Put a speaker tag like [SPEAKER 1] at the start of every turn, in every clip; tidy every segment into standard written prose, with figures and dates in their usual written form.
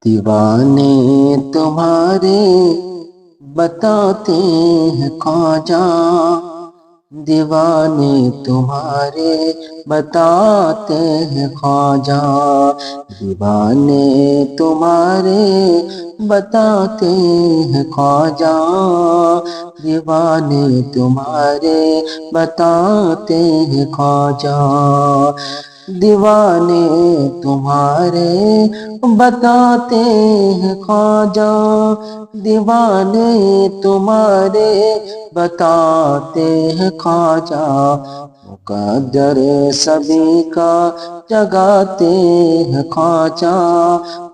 [SPEAKER 1] دیوانے تمہارے بتاتے ہیں خواجہ، دیوانے تمہارے بتاتے ہیں خواجہ، دیوانے تمہارے بتاتے ہیں خواجہ، دیوانے تمہارے بتاتے ہیں خواجہ، دیوانے تمہارے بتاتے ہیں خواجہ، دیوانے تمہارے بتاتے ہیں خواجہ، مقدر سبھی کا جگاتے ہیں خواجہ،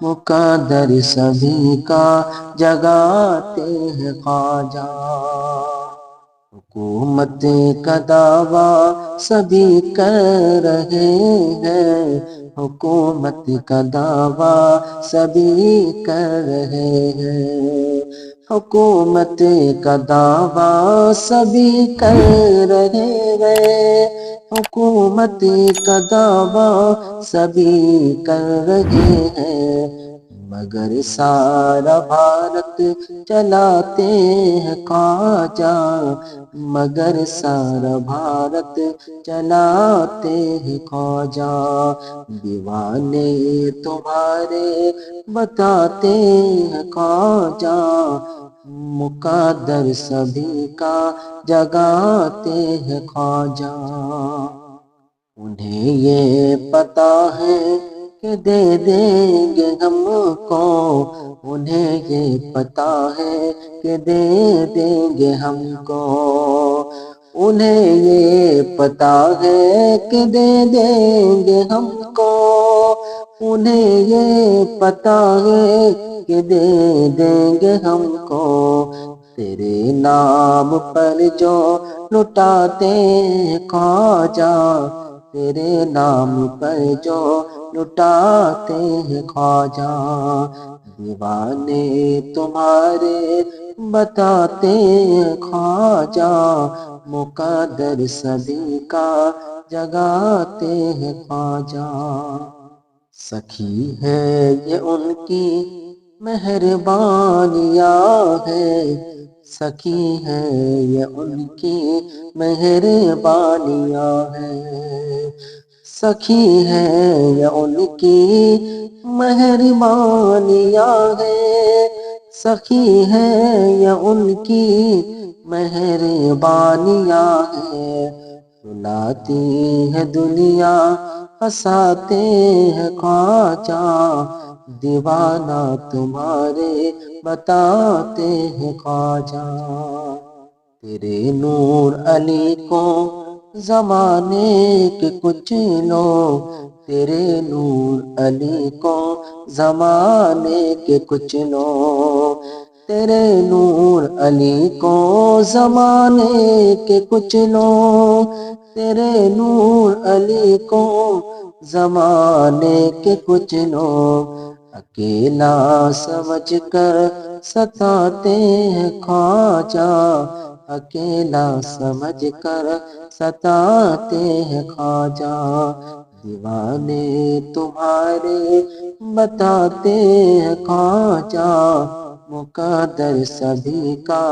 [SPEAKER 1] مقدر سبھی کا جگاتے ہیں خواجہ، حکومت کا دعویٰ سبھی کر رہے ہیں، حکومت کا دعویٰ سبھی کر رہے ہیں، حکومت کا دعویٰ سبھی کر رہے ہیں، حکومت کا دعویٰ سبھی کر رہے ہیں، مگر سارا بھارت چلاتے ہیں خواجہ، مگر سارا بھارت چلاتے ہیں خواجہ، دیوانے تمہارے بتاتے ہیں خواجہ، مقدر سبھی کا جگاتے ہیں خواجہ، انہیں یہ پتا ہے کہ دے دیں گے ہم کو، انہیں یہ پتا ہے کہ دے دیں گے ہم کو، انہیں یہ پتا ہے کہ دے دیں گے ہم کو، انہیں یہ پتا ہے کہ دے دیں گے ہم کو، تیرے نام پر جو لٹاتے ہیں خواجہ، تیرے نام پر جو لٹاتے ہیں خواجہ، دیوانے تمہارے بتاتے ہیں خواجہ، مقدر سبھی کا جگاتے ہیں خواجہ، سخی ہے یہ ان کی مہربانیاں ہے، سخی ہے یہ ان کی مہربانیاں ہے، سخی ہے یہ ان کی مہربانیاں ہے، سخی ہے یہ ان کی مہربانیاں ہے، رلاتی ہے دنیا ہنساتے ہیں خواجہ، دیوانہ تمہارے بتاتے ہیں خواجہ، تیرے نور علی کو زمانے کے کچھ لوگ، تیرے نور علی کو زمانے کے کچھ لوگ، تیرے نور علی کو زمانے کے کچھ لوگ، تیرے نور علی کو زمانے کے کچھ لوگ، اکیلا سمجھ کر ستاتے ہیں خواجہ، اکیلا سمجھ کر ستاتے ہیں خواجہ، دیوانے تمہارے بتاتے ہیں خواجہ، مقدر سبھی کا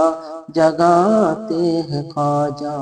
[SPEAKER 1] جگاتے ہیں خواجہ۔